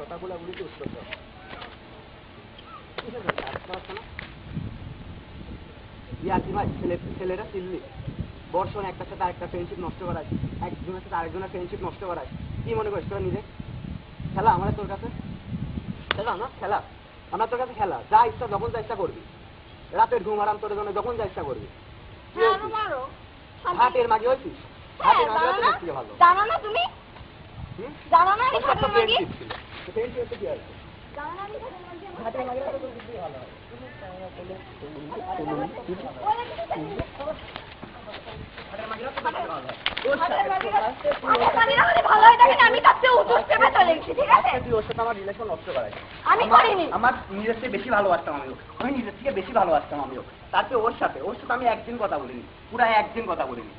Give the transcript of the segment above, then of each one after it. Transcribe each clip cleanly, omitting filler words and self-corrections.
কথাগুলো বলি উত্তর দাও। ছেলেরা চিল্লি বর্ষণ একটার সাথে আরেকটা ফ্রেন্ডশিপ নষ্ট করায়, একজনের সাথে আরেকজনের ফ্রেন্ডশিপ নষ্ট করায়। কি মনে করিস তোরা নিজে? খেলা আমরা তোর কাছে খেলা না, খেলা আমরা তোর কাছে খেলা। যা ইচ্ছা যখন যা ইচ্ছা করবি, রাতের ঘুম আরাম তোর জন্য যখন যা ইচ্ছা করবি। হাটের মাঝে হয়েছিস, হাটের মাঝে হচ্ছে ভালো। জানো না তুমি, জানো না ছিল ফ্রেন্ডশিপ হচ্ছে কি আছে? হাটের মাঝে ভালো হয়। আমার নিজের থেকে বেশি ভালোবাসতাম আমিও, আমি নিজের থেকে বেশি ভালোবাসতাম আমিও। তারপরে ওর সাথে আমি একদিন কথা বলিনি, পুরো একদিন কথা বলিনি।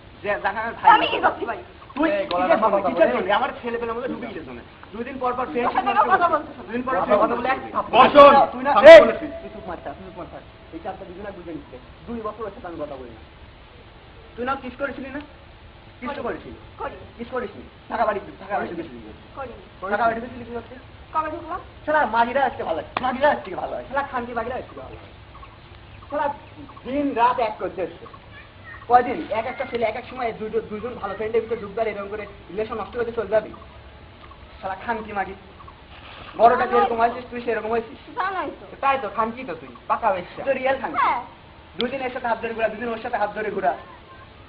আমার ছেলে পেলের মধ্যে ঢুকে গেছে। দুদিন পর পর দুদিন পর এই চারটা দুজনে বুঝে নিচ্ছে। 2 বছর হচ্ছে আমি কথা বলি না। তুই না কিস করেছিলি না? কিস তো করেছিলি, কিস করিসনি? টাকা বাড়ি টাকা বাড়ি ঢুকেছিলি, টাকা বাড়ি ঢুকেছিলি কি হচ্ছে? সারা মাঝিরা আজকে ভালো হয়, মাঝিরা আজকে ভালো হয়, সারা খানকি বাগিরা আজকে ভালো হয়। সারা দিন রাত এক করতে এসছে। কয়দিন একটা ছেলে এক সময় দুজন ভালো ফ্রেন্ডের ভিতরে ঢুকবার এরকম করে রিলেশন নষ্ট করতে চলে যাবি? সারা খানকি মাগি। বড়টা যেরকম হয়েছিস তুই সেরকম হয়েছিস। তাই তো খানকি তো তুই পাকা হয়েছিস, তো রিয়েল খানকি। 2 দিন এর সাথে হাত ধরে ঘোরা, 2 দিন ওর সাথে হাত ধরে ঘোরা,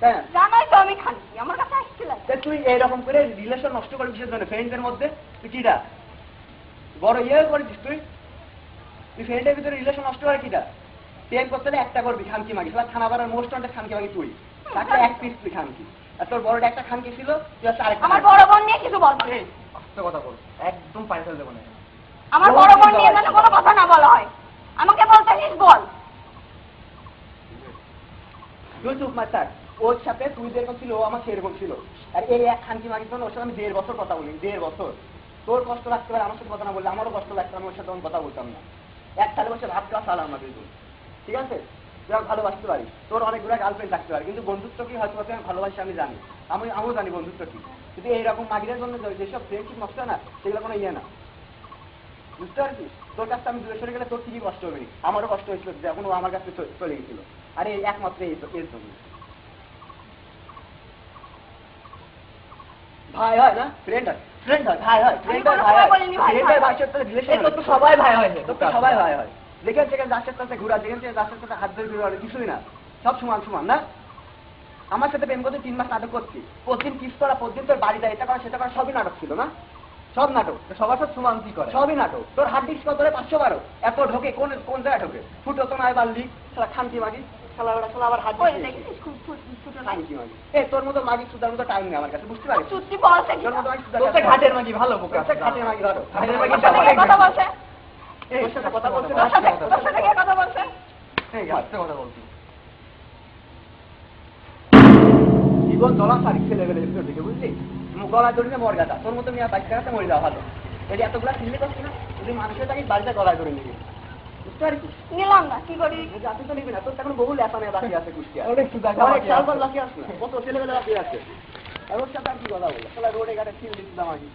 তাই না? জানাই তো আমি খানকি, আমার কাছে আসছিল। তুই এইরকম করে রিলেশন নষ্ট করবি কিসের জন্য? ফ্রেন্ডদের মধ্যে তুই কিটা বড় করেছিস? তুই ফ্রেন্ডের ভিতরে রিলেশন নষ্ট করে কিটা? প্রেম করতে হলে একটা করবি খানকি মাগি। সারা থানা বাড়ার মোস্ট অনেক খানকি মাগি তুই। তাকে এক পিস তুই খানকি। আর তোর বড়টা একটা খানকি ছিল, তুই হচ্ছে আরেকটা। আমার বড় বোন নিয়ে কিছু বল। কথা বল, একদম পায়ে ফেলে দেবো না। আমার বড় বোন নিয়ে যেন কোনো কথা না বলা হয়। আমাকে বলতে নিস বল। তুই চুপ মার থাক। ওর সাথে তুই যেরকম ছিল ও আমার সেরকম ছিল। আর এই এক খানকি মাগির জন্য ওর সাথে আমি 1.5 বছর কথা বলি, 1.5 বছর। তোর কষ্ট লাগতে পারে, আমার সাথে কথা না বললে আমারও কষ্ট লাগতো, আমি ওর সাথে তখন কথা বলতাম না। এক তালে বসে ভাত খাওয়া সালাম না কিন্তু, ঠিক আছে? তুই ভালোবাসতে পারিস, তোর অনেকগুলো গার্লফ্রেন্ড থাকতে পারে, কিন্তু বন্ধুত্ব কি হয়তো আমি ভালোবাসি, আমি জানি, আমিও জানি বন্ধুত্ব কি। কিন্তু এইরকম মাগিরের জন্য যেসব ফ্রেন্ডশিপ নষ্ট হয় না, সেগুলো কোনো ইয়ে না, বুঝতে পারছিস? তোর কাছে আমি দূরে সরে গেলে তোর ঠিকই কষ্ট হবে, আমারও কষ্ট হয়েছিল যখন ও আমার কাছে চলে গেছিল। আর এই একমাত্র এর জন্য ভাই হয় না, ফ্রেন্ড হয়, ফ্রেন্ড হয়, ভাই হয়, ফ্রেন্ড হয়, ভাই হয়, ফ্রেন্ড হয়, ভাই সাথে রিলেশন হয়, তো সবাই ভাই হয়, তো সবাই ভাই হয়। যেখান থেকে যার সাথে ঘোরা, যেখান থেকে যার সাথে হাত ধরে ঘুরে, কিছুই না, সব সমান সমান না? আমার সাথে প্রেম করতে 3 মাস নাটক করছি, প্রতিদিন কিস করা, প্রতিদিন তোর বাড়ি যায়, এটা করা সেটা করা, সবই নাটক ছিল না? সব নাটক। সবার সাথে সমান কি করে? সবই নাটক। তোর হার্ড ডিস্ক কত 512 এত ঢোকে, কোন জায়গায় ঢোকে? ফুটো তো নয় বাল্লি, সারা খানকি মাগি, সালা আবার হাত তোর মতো মাগি সুদার মতো টাইম নেই আমার কাছে, বুঝতে পারিস? ঘাটের মাগি ভালো, ঘাটের মাগি ভালো, ঘাটের মাগি কথা বলছে, কথা বলছে, কথা বলছে, কথা বলছি। জীবন জলা সারি ছেলে বেলে দিকে, বুঝলি? গলা ধরে মর গাছা, তোর মতো মেয়ে বাচ্চা কাছে মরে যাওয়া ভালো। এটি এতগুলা চিল্লি করছি না, যদি মানুষের তাকে বাড়িতে গলায় ধরে নিবি, বুঝতে পারছিস? নিলাম না, কি করি? জাতি তো নিবি না, তোর এখন বহু লেখা মেয়ে বাকি আছে, কুষ্টিয়া অনেক সাল বাকি আসছে, কত ছেলেবেলা বাকি আছে। আর ওর সাথে আর কি কথা বলে, রোডে ঘাটে চিল্লি দিচ্ছিলাম আগে।